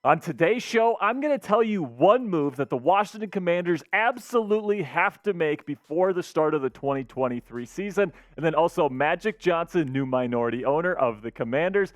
On today's show, I'm going to tell you one move that the Washington Commanders absolutely have to make before the start of the 2023 season. And then also Magic Johnson, new minority owner of the Commanders,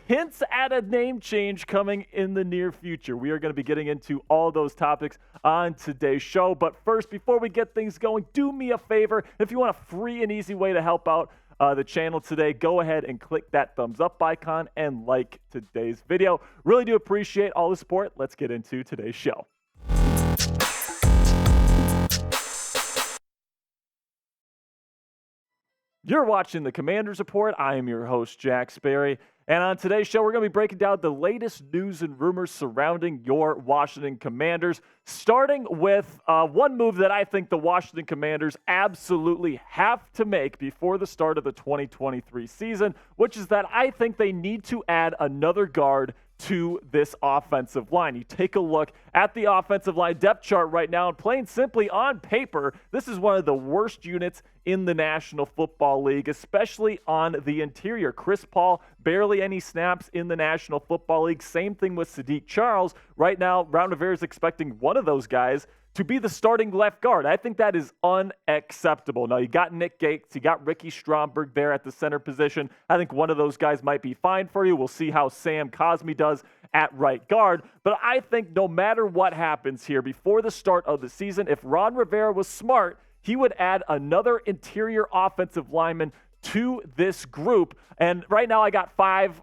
hints at a name change coming in the near future. We are going to be getting into all those topics on today's show. But first, before we get things going, do me a favor. If you want a free and easy way to help out the channel today, go ahead and click that thumbs up icon and like today's video. Really do appreciate all the support. Let's get into today's show. You're watching the Commanders Report. I am your host, Jack Sperry. And on today's show, we're going to be breaking down the latest news and rumors surrounding your Washington Commanders, starting with one move that I think the Washington Commanders absolutely have to make before the start of the 2023 season, which is that I think they need to add another guard to this offensive line. You take a look at the offensive line depth chart right now, and plain simply on paper, this is one of the worst units in the National Football League, especially on the interior. Chris Paul, barely any snaps in the National Football League. Same thing with Sadiq Charles. Right now, Ron Rivera is expecting one of those guys to be the starting left guard. I think that is unacceptable. Now, you got Nick Gates, you got Ricky Stromberg there at the center position. I think one of those guys might be fine for you. We'll see how Sam Cosmi does at right guard. But I think no matter what happens here before the start of the season, if Ron Rivera was smart, he would add another interior offensive lineman to this group. And right now I got 5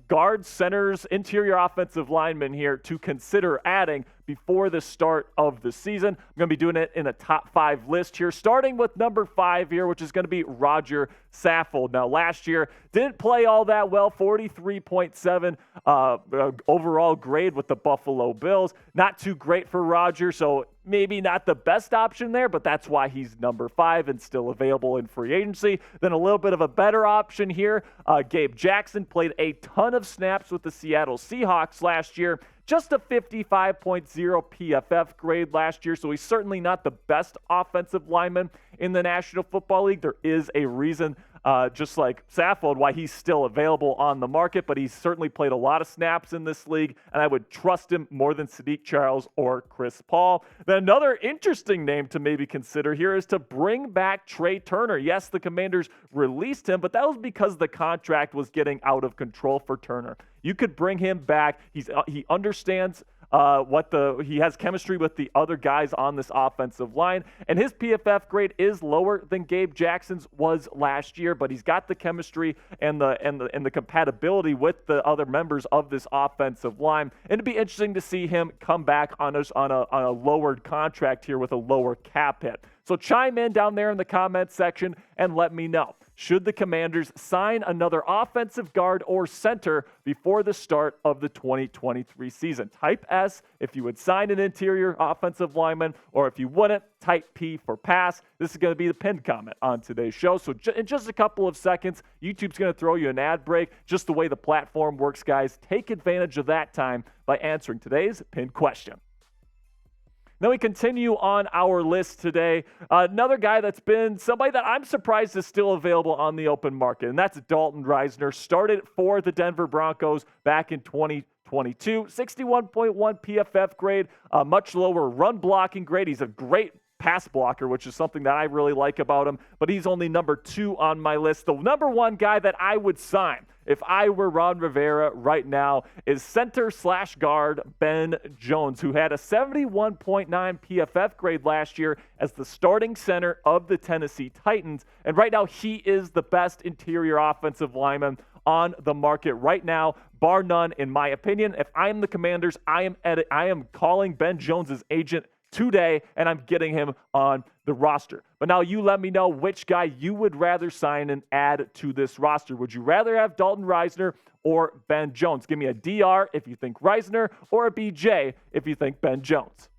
guards, centers, interior offensive linemen here to consider adding before the start of the season. I'm going to be doing it in a top 5 list here, starting with number 5 here, which is going to be Roger Saffold. Now, last year didn't play all that well, 43.7 overall grade with the Buffalo Bills. Not too great for Roger, so maybe not the best option there, but that's why he's number 5 and still available in free agency. Then a little bit of a better option here. Gabe Jackson played a ton of snaps with the Seattle Seahawks last year. Just a 55.0 PFF grade last year, so he's certainly not the best offensive lineman in the National Football League. There is a reason, just like Saffold, why he's still available on the market, but he's certainly played a lot of snaps in this league, and I would trust him more than Sadiq Charles or Chris Paul. Then another interesting name to maybe consider here is to bring back Trey Turner. Yes, the Commanders released him, but that was because the contract was getting out of control for Turner. You could bring him back. He understands he has chemistry with the other guys on this offensive line, and his PFF grade is lower than Gabe Jackson's was last year, but he's got the chemistry and the compatibility with the other members of this offensive line. And it'd be interesting to see him come back on a lowered contract here with a lower cap hit. So chime in down there in the comments section and let me know. Should the Commanders sign another offensive guard or center before the start of the 2023 season? Type S if you would sign an interior offensive lineman, or if you wouldn't, type P for pass. This is going to be the pinned comment on today's show. So in just a couple of seconds, YouTube's going to throw you an ad break. Just the way the platform works, guys. Take advantage of that time by answering today's pinned question. Now we continue on our list today. Another guy that's been somebody that I'm surprised is still available on the open market, and that's Dalton Risner. Started for the Denver Broncos back in 2022. 61.1 PFF grade, much lower run blocking grade. He's a great pass blocker, which is something that I really like about him, but he's only number 2 on my list. The number 1 guy that I would sign if I were Ron Rivera right now is center/guard Ben Jones, who had a 71.9 PFF grade last year as the starting center of the Tennessee Titans. And right now, he is the best interior offensive lineman on the market right now, bar none, in my opinion. If I am the Commanders, I am calling Ben Jones' agent today, and I'm getting him on the roster. But now you let me know which guy you would rather sign and add to this roster. Would you rather have Dalton Risner or Ben Jones? Give me a DR if you think Risner, or a BJ if you think Ben Jones.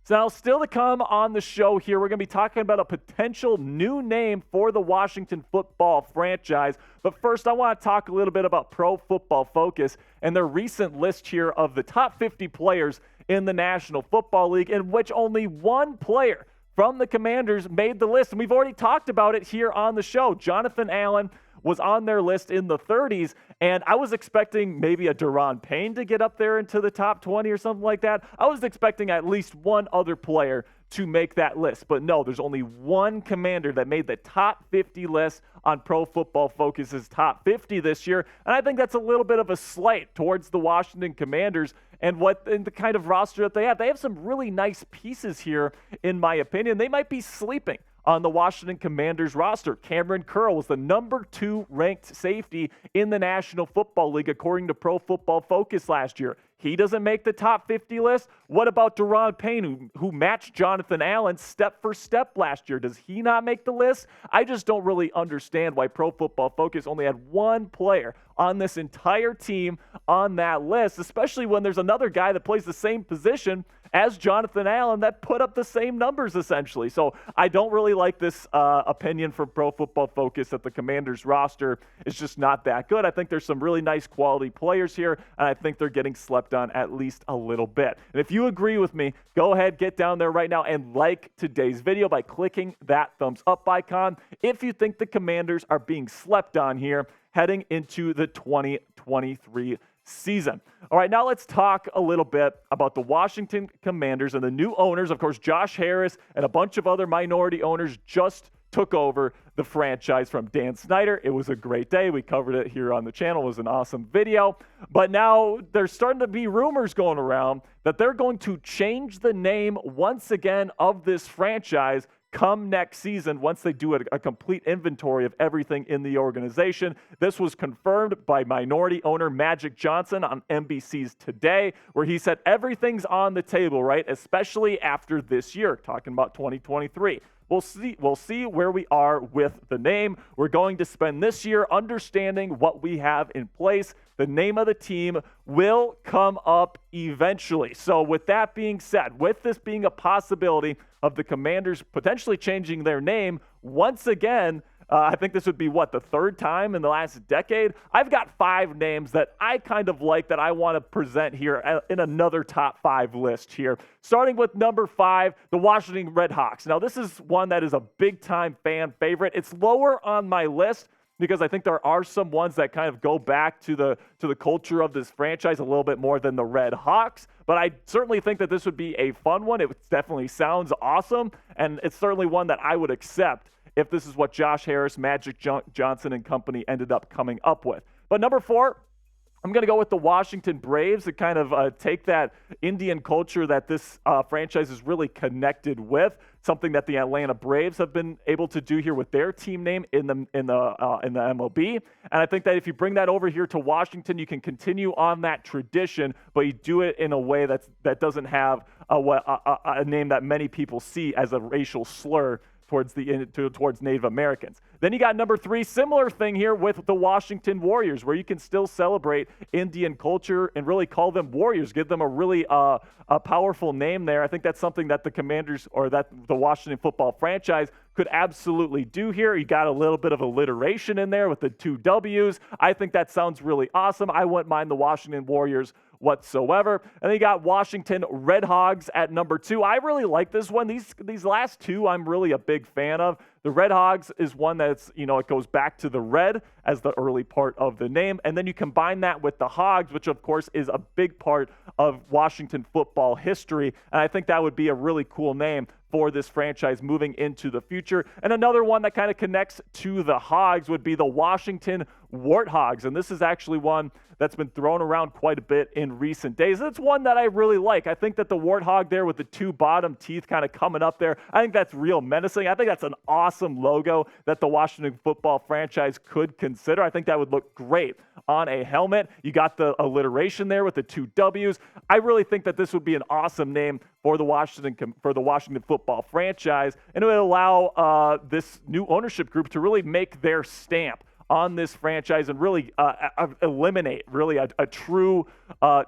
So now, still to come on the show here, we're going to be talking about a potential new name for the Washington football franchise. But first, I want to talk a little bit about Pro Football Focus and their recent list here of the top 50 players in the National Football League, in which only one player from the Commanders made the list. And we've already talked about it here on the show. Jonathan Allen was on their list in the 30s, and I was expecting maybe a Deron Payne to get up there into the top 20 or something like that. I was expecting at least one other player to make that list. But no, there's only one Commander that made the top 50 list on Pro Football Focus's top 50 this year. And I think that's a little bit of a slight towards the Washington Commanders and the kind of roster that they have. They have some really nice pieces here, in my opinion. They might be sleeping on the Washington Commanders roster. Cameron Curl was the number 2 ranked safety in the National Football League, according to Pro Football Focus last year. He doesn't make the top 50 list. What about Deron Payne, who matched Jonathan Allen step for step last year? Does he not make the list? I just don't really understand why Pro Football Focus only had one player on this entire team on that list, especially when there's another guy that plays the same position as Jonathan Allen that put up the same numbers, essentially. So I don't really like this opinion from Pro Football Focus that the Commanders roster is just not that good. I think there's some really nice quality players here, and I think they're getting slept on at least a little bit. And if you agree with me, go ahead, get down there right now and like today's video by clicking that thumbs up icon if you think the Commanders are being slept on here heading into the 2023 season. All right, now let's talk a little bit about the Washington Commanders and the new owners. Of course, Josh Harris and a bunch of other minority owners just took over the franchise from Dan Snyder. It was a great day. We covered it here on the channel. It was an awesome video. But now there's starting to be rumors going around that they're going to change the name once again of this franchise come next season once they do a complete inventory of everything in the organization. This was confirmed by minority owner Magic Johnson on NBC's Today, where he said everything's on the table, right? Especially after this year, talking about 2023. We'll see where we are with the name. We're going to spend this year understanding what we have in place. The name of the team will come up eventually. So with that being said, with this being a possibility of the Commanders potentially changing their name once again, I think this would be, the third time in the last decade? I've got 5 names that I kind of like that I want to present here in another top 5 list here. Starting with number 5, the Washington Redhawks. Now, this is one that is a big-time fan favorite. It's lower on my list because I think there are some ones that kind of go back to the culture of this franchise a little bit more than the Red Hawks. But I certainly think that this would be a fun one. It definitely sounds awesome, and it's certainly one that I would accept if this is what Josh Harris, Magic Johnson, and company ended up coming up with. But number 4, I'm going to go with the Washington Braves to kind of take that Indian culture that this franchise is really connected with, something that the Atlanta Braves have been able to do here with their team name in the MLB. And I think that if you bring that over here to Washington, you can continue on that tradition, but you do it in a way that doesn't have a name that many people see as a racial slur towards Native Americans. Then you got number 3, similar thing here with the Washington Warriors, where you can still celebrate Indian culture and really call them Warriors, give them a really a powerful name there. I think that's something that the Commanders or that the Washington football franchise could absolutely do here. You got a little bit of alliteration in there with the 2 W's. I think that sounds really awesome. I wouldn't mind the Washington Warriors whatsoever. And then you got Washington Red Hogs at number 2. I really like this one. These last 2 I'm really a big fan of. The Red Hogs is one that's, it goes back to the red as the early part of the name. And then you combine that with the Hogs, which of course is a big part of Washington football history. And I think that would be a really cool name for this franchise moving into the future. And another one that kind of connects to the Hogs would be the Washington Warthogs. And this is actually one that's been thrown around quite a bit in recent days. It's one that I really like. I think that the warthog there with the 2 bottom teeth kind of coming up there, I think that's real menacing. I think that's an awesome logo that the Washington football franchise could consider. I think that would look great on a helmet. You got the alliteration there with the 2 W's. I really think that this would be an awesome name for the Washington football franchise, and it would allow this new ownership group to really make their stamp on this franchise and really eliminate really a true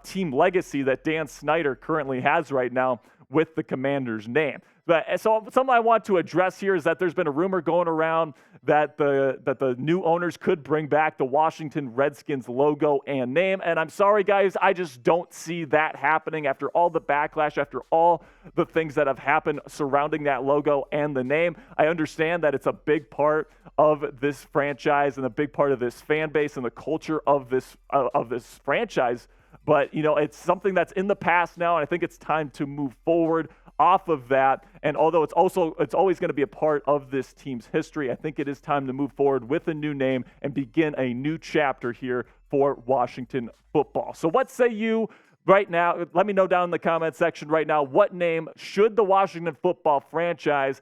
team legacy that Dan Snyder currently has right now with the Commanders name. But so something I want to address here is that there's been a rumor going around that the new owners could bring back the Washington Redskins logo and name. And I'm sorry, guys, I just don't see that happening after all the backlash, after all the things that have happened surrounding that logo and the name. I understand that it's a big part of this franchise and a big part of this fan base and the culture of this franchise. But, it's something that's in the past now, and I think it's time to move forward off of that. And although it's always going to be a part of this team's history, I think it is time to move forward with a new name and begin a new chapter here for Washington football. So what say you right now? Let me know down in the comment section right now, what name should the Washington football franchise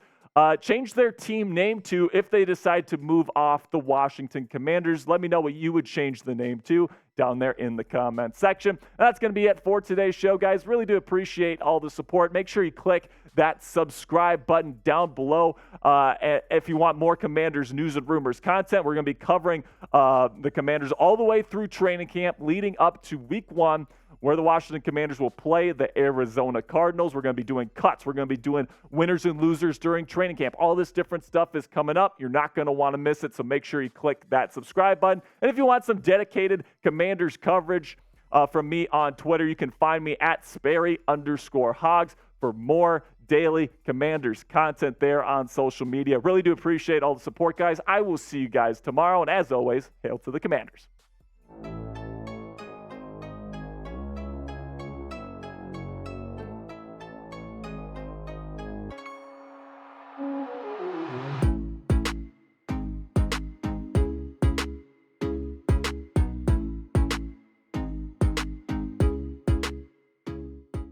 change their team name to if they decide to move off the Washington Commanders? Let me know what you would change the name to down there in the comment section. And that's going to be it for today's show, guys. Really do appreciate all the support. Make sure you click that subscribe button down below if you want more Commanders news and rumors content. We're going to be covering the Commanders all the way through training camp leading up to week 1, where the Washington Commanders will play the Arizona Cardinals. We're going to be doing cuts. We're going to be doing winners and losers during training camp. All this different stuff is coming up. You're not going to want to miss it, so make sure you click that subscribe button. And if you want some dedicated Commanders coverage from me on Twitter, you can find me at Sperry_Hogs for more daily Commanders content there on social media. Really do appreciate all the support, guys. I will see you guys tomorrow. And as always, hail to the Commanders.